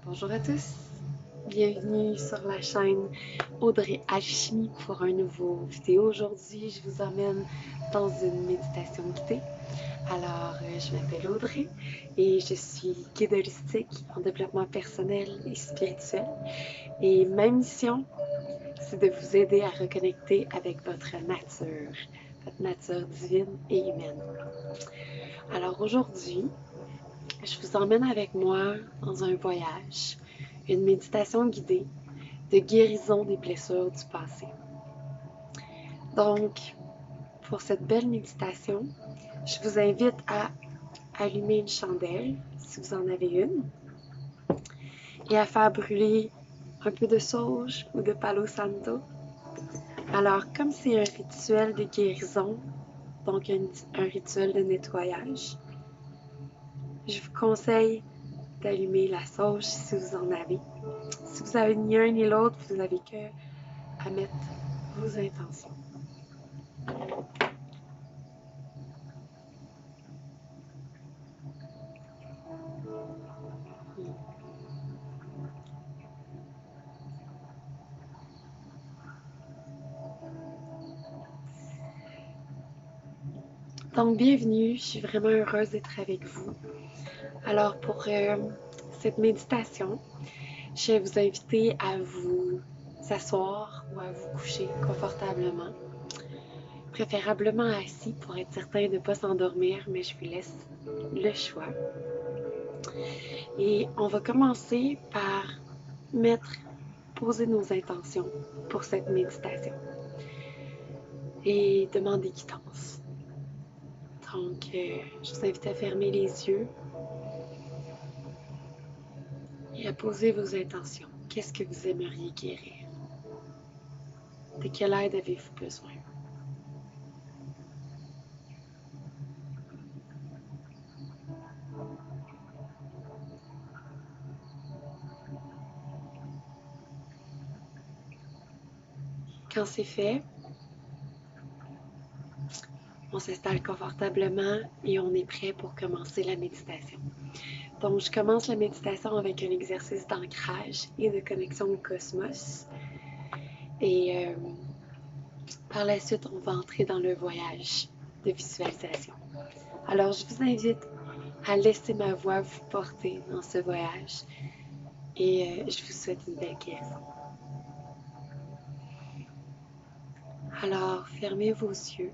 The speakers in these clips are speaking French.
Bonjour à tous, bienvenue sur la chaîne Audrey Alchimie pour un nouveau vidéo. Aujourd'hui, je vous emmène dans une méditation guidée. Alors, je m'appelle Audrey et je suis guide holistique en développement personnel et spirituel. Et ma mission, c'est de vous aider à reconnecter avec votre nature divine et humaine. Alors aujourd'hui, je vous emmène avec moi dans un voyage, une méditation guidée de guérison des blessures du passé. Donc, pour cette belle méditation, je vous invite à allumer une chandelle, si vous en avez une, et à faire brûler un peu de sauge ou de palo santo. Alors, comme c'est un rituel de guérison, donc un rituel de nettoyage, je vous conseille d'allumer la sauge si vous en avez. Si vous avez ni un ni l'autre, vous n'avez qu'à mettre vos intentions. Donc, bienvenue, je suis vraiment heureuse d'être avec vous. Alors, pour cette méditation, je vais vous inviter à vous asseoir ou à vous coucher confortablement, préférablement assis pour être certain de ne pas s'endormir, mais je vous laisse le choix. Et on va commencer par poser nos intentions pour cette méditation et demander guidance. Donc, je vous invite à fermer les yeux et à poser vos intentions. Qu'est-ce que vous aimeriez guérir? De quelle aide avez-vous besoin? Quand c'est fait, on s'installe confortablement et on est prêt pour commencer la méditation. Donc, je commence la méditation avec un exercice d'ancrage et de connexion au cosmos. Et par la suite, on va entrer dans le voyage de visualisation. Alors, je vous invite à laisser ma voix vous porter dans ce voyage et je vous souhaite une belle guérison. Alors, fermez vos yeux.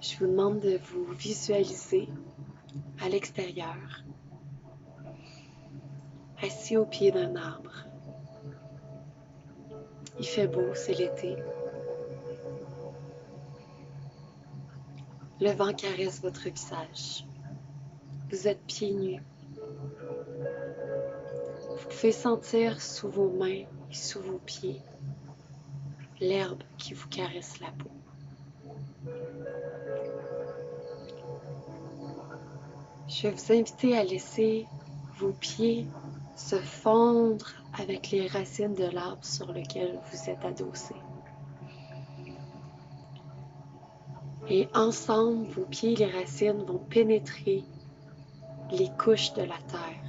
Je vous demande de vous visualiser à l'extérieur, assis au pied d'un arbre. Il fait beau, c'est l'été. Le vent caresse votre visage. Vous êtes pieds nus. Vous pouvez sentir sous vos mains et sous vos pieds l'herbe qui vous caresse la peau. Je vais vous inviter à laisser vos pieds se fondre avec les racines de l'arbre sur lequel vous êtes adossé. Et ensemble, vos pieds et les racines vont pénétrer les couches de la terre.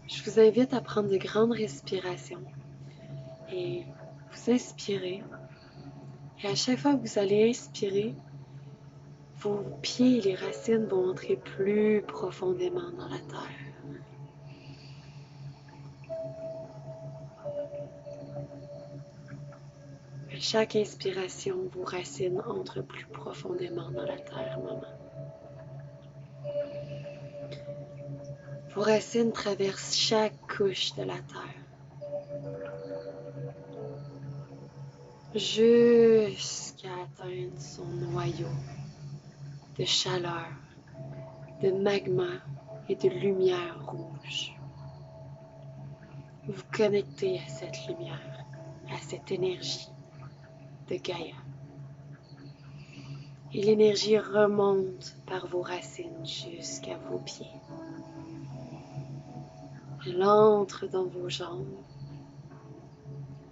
Je vous invite à prendre de grandes respirations et vous inspirez. Et à chaque fois que vous allez inspirer, vos pieds et les racines vont entrer plus profondément dans la terre. À chaque inspiration, vos racines entrent plus profondément dans la terre, maman. Vos racines traversent chaque couche de la terre, jusqu'à atteindre son noyau de chaleur, de magma et de lumière rouge. Vous vous connectez à cette lumière, à cette énergie de Gaïa. Et l'énergie remonte par vos racines jusqu'à vos pieds. Elle entre dans vos jambes.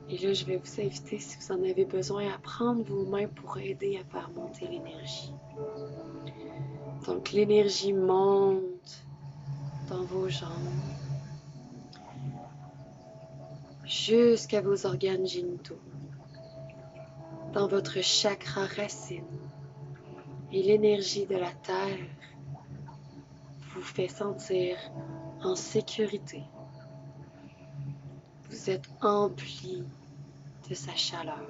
Et là, je vais vous inviter, si vous en avez besoin, à prendre vos mains pour aider à faire monter l'énergie. Donc l'énergie monte dans vos jambes jusqu'à vos organes génitaux, dans votre chakra racine. Et l'énergie de la terre vous fait sentir en sécurité. Vous êtes empli de sa chaleur.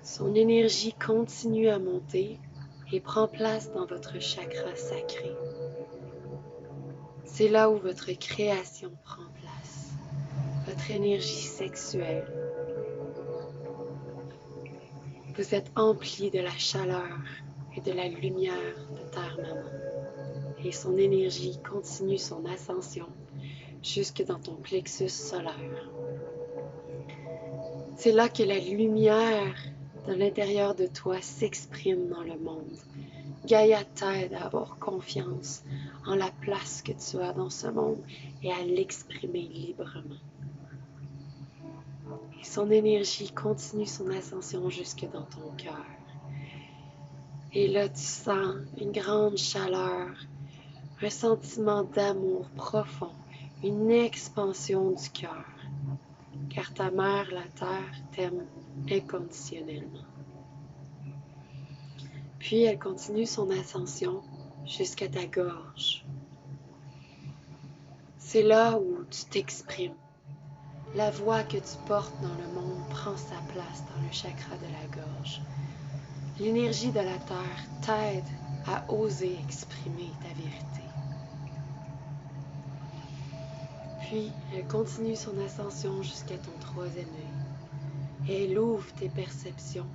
Son énergie continue à monter et prend place dans votre chakra sacré. C'est là où votre création prend place, votre énergie sexuelle. Vous êtes empli de la chaleur et de la lumière de Terre Maman. Et son énergie continue son ascension jusque dans ton plexus solaire. C'est là que la lumière de l'intérieur de toi s'exprime dans le monde. Gaïa t'aide à avoir confiance en la place que tu as dans ce monde et à l'exprimer librement. Et son énergie continue son ascension jusque dans ton cœur. Et là, tu sens une grande chaleur, un sentiment d'amour profond, une expansion du cœur, car ta mère, la terre, t'aime inconditionnellement. Puis elle continue son ascension jusqu'à ta gorge. C'est là où tu t'exprimes. La voix que tu portes dans le monde prend sa place dans le chakra de la gorge. L'énergie de la terre t'aide à oser exprimer ta vérité. Puis, elle continue son ascension jusqu'à ton troisième œil. Et elle ouvre tes perceptions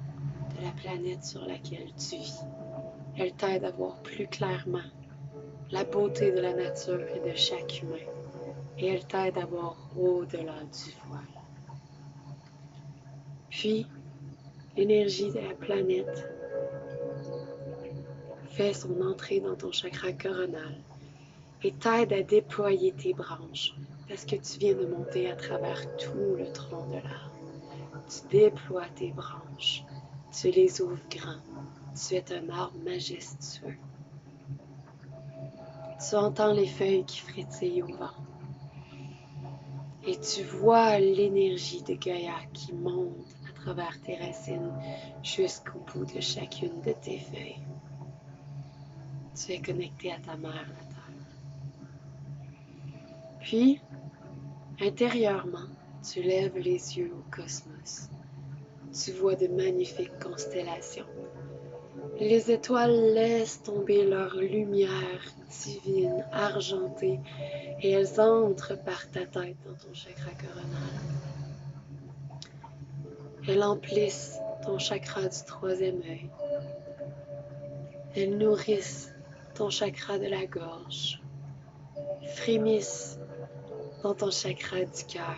de la planète sur laquelle tu vis. Elle t'aide à voir plus clairement la beauté de la nature et de chaque humain. Et elle t'aide à voir au-delà du voile. Puis, l'énergie de la planète fait son entrée dans ton chakra coronal et t'aide à déployer tes branches parce que tu viens de monter à travers tout le tronc de l'arbre. Tu déploies tes branches, tu les ouvres grands, tu es un arbre majestueux. Tu entends les feuilles qui frétillent au vent et tu vois l'énergie de Gaïa qui monte à travers tes racines jusqu'au bout de chacune de tes feuilles. Tu es connecté à ta mère, la terre. Puis, intérieurement, tu lèves les yeux au cosmos. Tu vois de magnifiques constellations. Les étoiles laissent tomber leur lumière divine, argentée, et elles entrent par ta tête dans ton chakra coronal. Elles emplissent ton chakra du troisième œil. Elles nourrissent ton chakra de la gorge, frémissent dans ton chakra du cœur,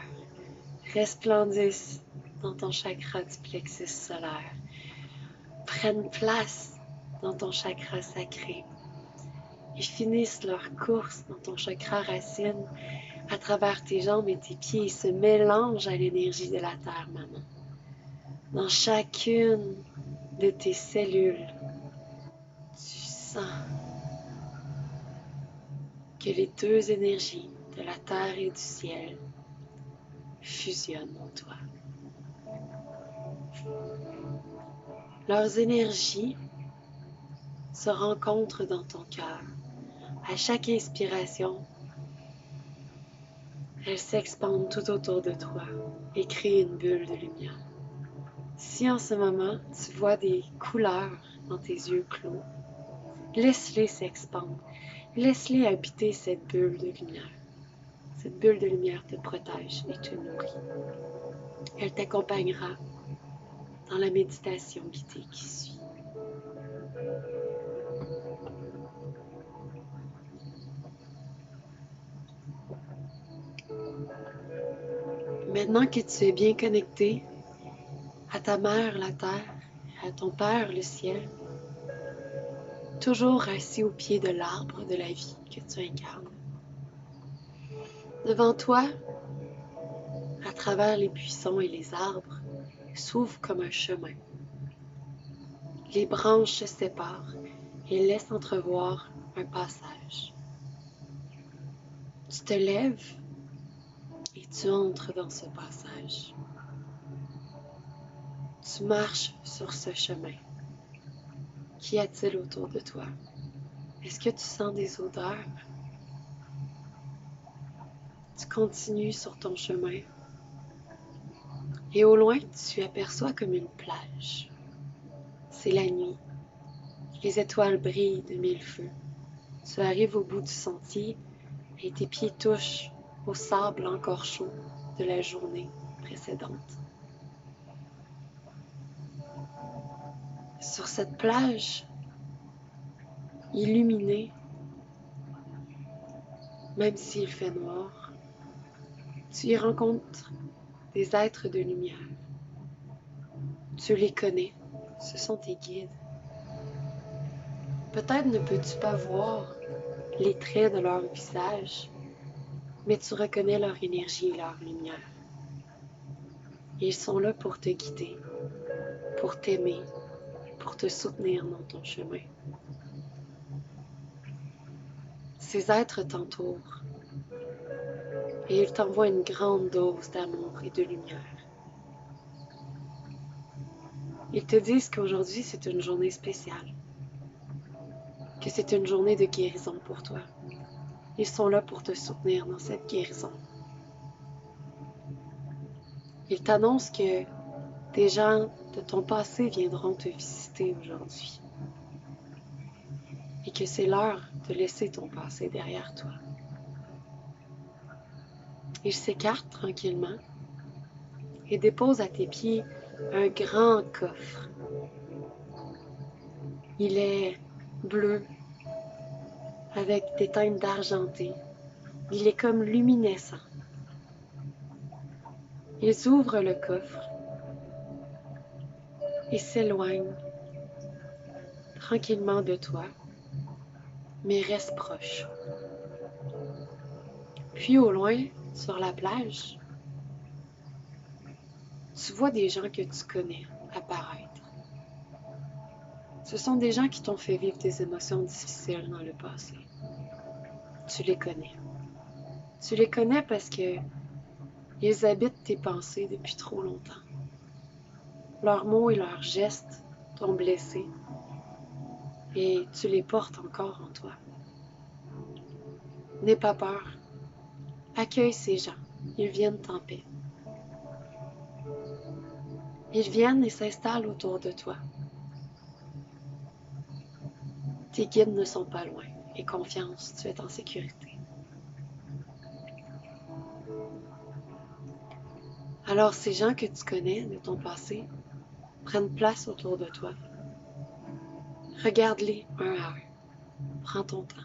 resplendissent dans ton chakra du plexus solaire, prennent place dans ton chakra sacré et finissent leur course dans ton chakra racine à travers tes jambes et tes pieds et se mélangent à l'énergie de la terre, maman. Dans chacune de tes cellules, tu sens que les deux énergies de la terre et du ciel fusionnent en toi. Leurs énergies se rencontrent dans ton cœur. À chaque inspiration, elles s'expandent tout autour de toi et créent une bulle de lumière. Si en ce moment, tu vois des couleurs dans tes yeux clos, laisse-les s'expandre. Laisse-les habiter cette bulle de lumière. Cette bulle de lumière te protège et te nourrit. Elle t'accompagnera dans la méditation guidée qui suit. Maintenant que tu es bien connecté à ta mère, la terre, et à ton père, le ciel, toujours assis au pied de l'arbre de la vie que tu incarnes. Devant toi, à travers les buissons et les arbres, s'ouvre comme un chemin. Les branches se séparent et laissent entrevoir un passage. Tu te lèves et tu entres dans ce passage. Tu marches sur ce chemin. Qu'y a-t-il autour de toi? Est-ce que tu sens des odeurs? Tu continues sur ton chemin et au loin, tu aperçois comme une plage. C'est la nuit. Les étoiles brillent de mille feux. Tu arrives au bout du sentier et tes pieds touchent au sable encore chaud de la journée précédente. Sur cette plage, illuminée, même s'il fait noir, tu y rencontres des êtres de lumière. Tu les connais, ce sont tes guides. Peut-être ne peux-tu pas voir les traits de leur visage, mais tu reconnais leur énergie et leur lumière. Ils sont là pour te guider, pour t'aimer, pour te soutenir dans ton chemin. Ces êtres t'entourent et ils t'envoient une grande dose d'amour et de lumière. Ils te disent qu'aujourd'hui c'est une journée spéciale, que c'est une journée de guérison pour toi. Ils sont là pour te soutenir dans cette guérison. Ils t'annoncent que des gens de ton passé viendront te visiter aujourd'hui et que c'est l'heure de laisser ton passé derrière toi. Ils s'écartent tranquillement et déposent à tes pieds un grand coffre. Il est bleu avec des teintes d'argenté. Il est comme luminescent. Ils ouvrent le coffre et s'éloignent tranquillement de toi, mais restent proches. Puis au loin, sur la plage, tu vois des gens que tu connais apparaître. Ce sont des gens qui t'ont fait vivre des émotions difficiles dans le passé. Tu les connais. Tu les connais parce que ils habitent tes pensées depuis trop longtemps. Leurs mots et leurs gestes t'ont blessé et tu les portes encore en toi. N'aie pas peur. Accueille ces gens. Ils viennent en paix. Ils viennent et s'installent autour de toi. Tes guides ne sont pas loin. Aie confiance, tu es en sécurité. Alors ces gens que tu connais de ton passé prennent place autour de toi. Regarde-les un à un. Prends ton temps.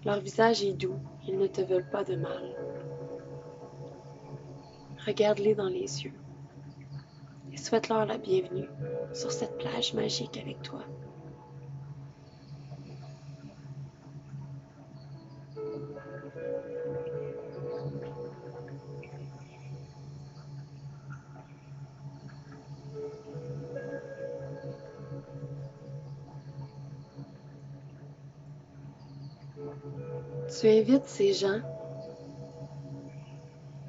Leur visage est doux, ils ne te veulent pas de mal. Regarde-les dans les yeux et souhaite-leur la bienvenue sur cette plage magique avec toi. Tu invites ces gens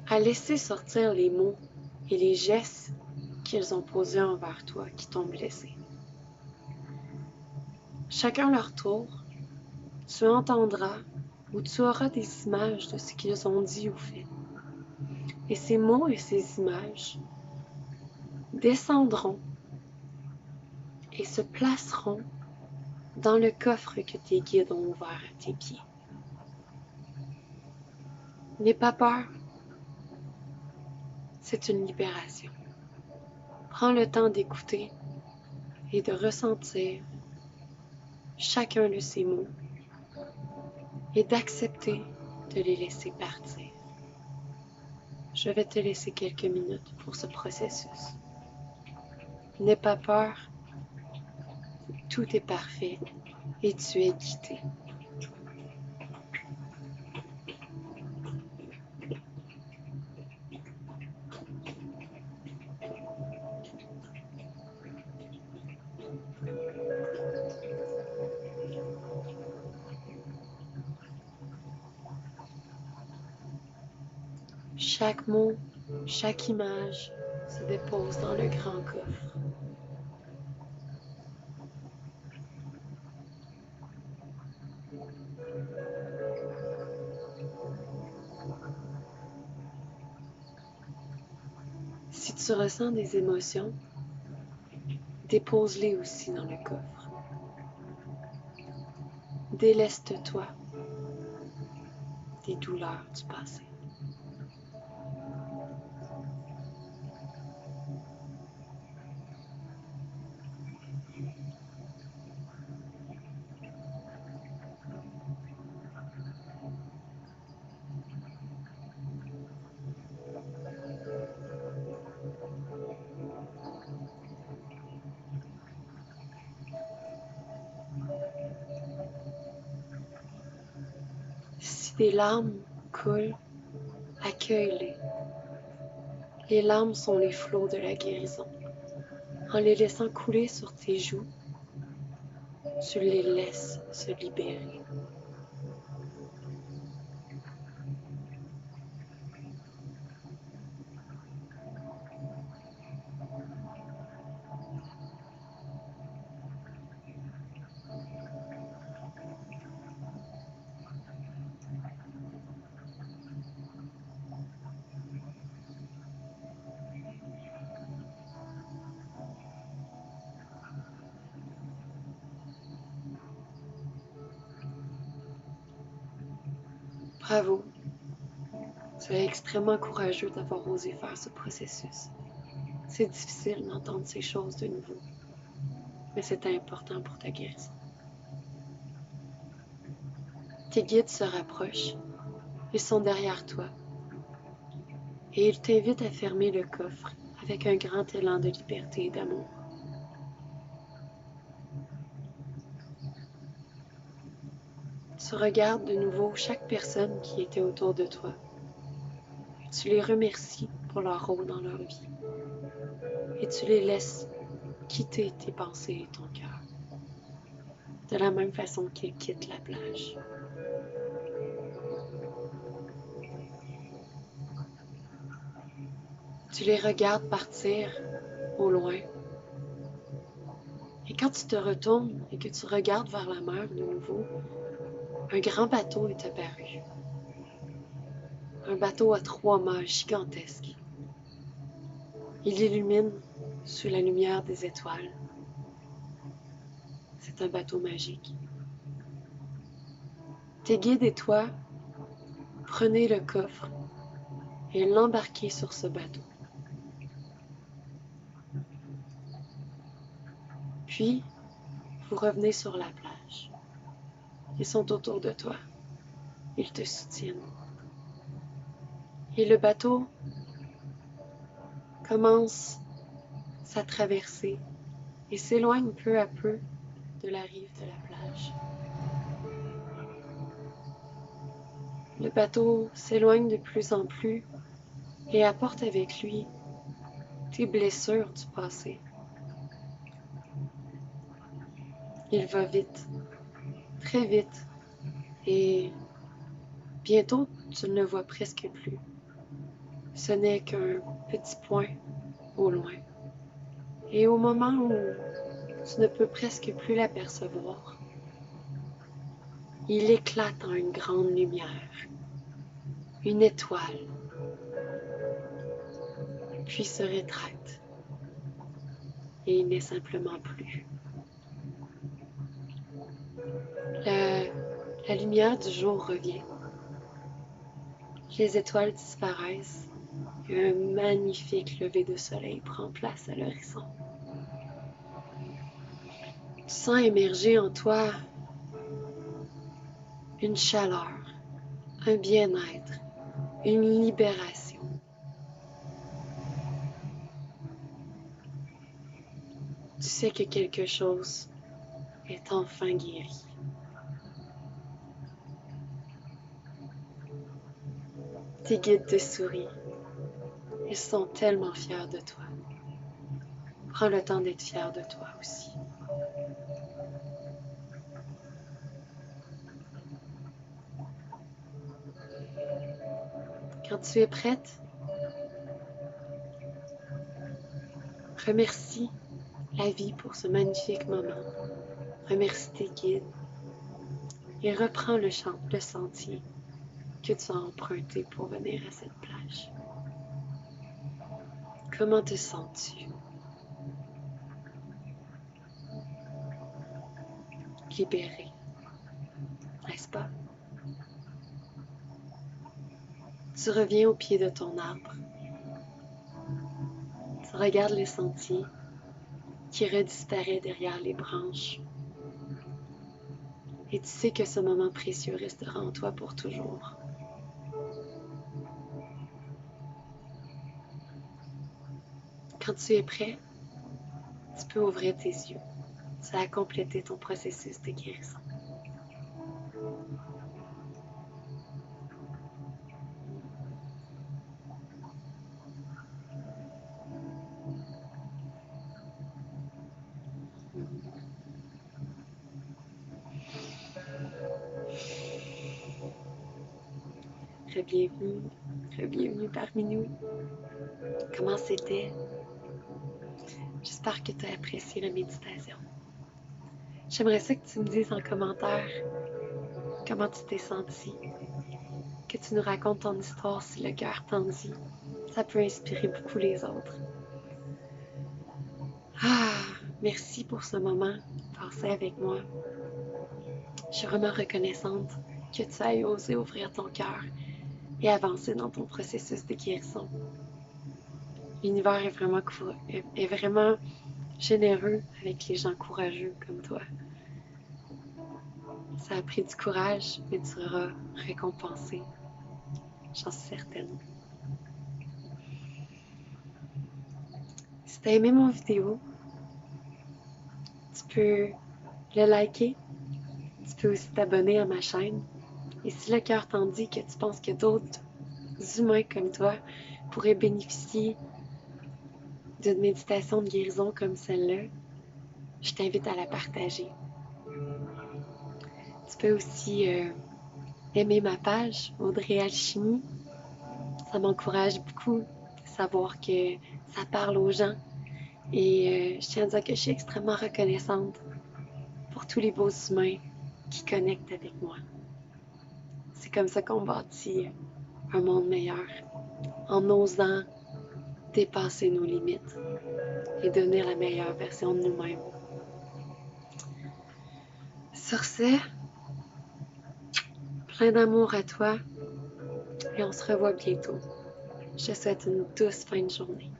à laisser sortir les mots et les gestes qu'ils ont posés envers toi qui t'ont blessé. Chacun leur tour, tu entendras ou tu auras des images de ce qu'ils ont dit ou fait. Et ces mots et ces images descendront et se placeront dans le coffre que tes guides ont ouvert à tes pieds. N'aie pas peur, c'est une libération. Prends le temps d'écouter et de ressentir chacun de ces mots et d'accepter de les laisser partir. Je vais te laisser quelques minutes pour ce processus. N'aie pas peur, tout est parfait et tu es guidé. Chaque mot, chaque image se dépose dans le grand coffre. Si tu ressens des émotions, dépose-les aussi dans le coffre. Déleste-toi des douleurs du passé. Si des larmes coulent, accueille-les. Les larmes sont les flots de la guérison. En les laissant couler sur tes joues, tu les laisses se libérer. Bravo, tu es extrêmement courageux d'avoir osé faire ce processus. C'est difficile d'entendre ces choses de nouveau, mais c'est important pour ta guérison. Tes guides se rapprochent, ils sont derrière toi, et ils t'invitent à fermer le coffre avec un grand élan de liberté et d'amour. Tu regardes de nouveau chaque personne qui était autour de toi. Tu les remercies pour leur rôle dans leur vie. Et tu les laisses quitter tes pensées et ton cœur. De la même façon qu'ils quittent la plage. Tu les regardes partir au loin. Et quand tu te retournes et que tu regardes vers la mer de nouveau, un grand bateau est apparu. Un bateau à 3 mâts gigantesque. Il illumine sous la lumière des étoiles. C'est un bateau magique. Tes guides et toi, prenez le coffre et l'embarquez sur ce bateau. Puis, vous revenez sur la plage. Ils sont autour de toi. Ils te soutiennent. Et le bateau commence sa traversée et s'éloigne peu à peu de la rive de la plage. Le bateau s'éloigne de plus en plus et apporte avec lui tes blessures du passé. Il va vite, très vite, et bientôt tu ne le vois presque plus. Ce n'est qu'un petit point au loin. Et au moment où tu ne peux presque plus l'apercevoir, il éclate en une grande lumière, une étoile, puis se rétracte et il n'est simplement plus. La lumière du jour revient, les étoiles disparaissent et un magnifique lever de soleil prend place à l'horizon. Tu sens émerger en toi une chaleur, un bien-être, une libération. Tu sais que quelque chose est enfin guéri. Tes guides te sourient. Ils sont tellement fiers de toi. Prends le temps d'être fier de toi aussi. Quand Quand tu es prête, remercie la vie pour ce magnifique moment. Remercie tes guides et reprends le sentier que tu as emprunté pour venir à cette plage. Comment te sens-tu? Libéré, n'est-ce pas? Tu reviens au pied de ton arbre. Tu regardes le sentier qui redisparaît derrière les branches. Et tu sais que ce moment précieux restera en toi pour toujours. Quand tu es prêt, tu peux ouvrir tes yeux. Tu as complété ton processus de guérison. Bienvenue parmi nous. Comment c'était? J'espère que tu as apprécié la méditation. J'aimerais ça que tu me dises en commentaire comment tu t'es senti, que tu nous racontes ton histoire si le cœur t'en dit. Ça peut inspirer beaucoup les autres. Merci pour ce moment passé avec moi. Je suis vraiment reconnaissante que tu aies osé ouvrir ton cœur et avancer dans ton processus de guérison. L'univers est vraiment généreux avec les gens courageux comme toi. Ça a pris du courage, mais tu seras récompensé. J'en suis certaine. Si tu as aimé mon vidéo, tu peux le liker. Tu peux aussi t'abonner à ma chaîne. Et si le cœur t'en dit que tu penses que d'autres humains comme toi pourraient bénéficier d'une méditation de guérison comme celle-là, je t'invite à la partager. Tu peux aussi aimer ma page, Audrey Alchimie. Ça m'encourage beaucoup de savoir que ça parle aux gens. Et je tiens à dire que je suis extrêmement reconnaissante pour tous les beaux humains qui connectent avec moi. C'est comme ça qu'on bâtit un monde meilleur, en osant dépasser nos limites et devenir la meilleure version de nous-mêmes. Sur ce, plein d'amour à toi et on se revoit bientôt. Je te souhaite une douce fin de journée.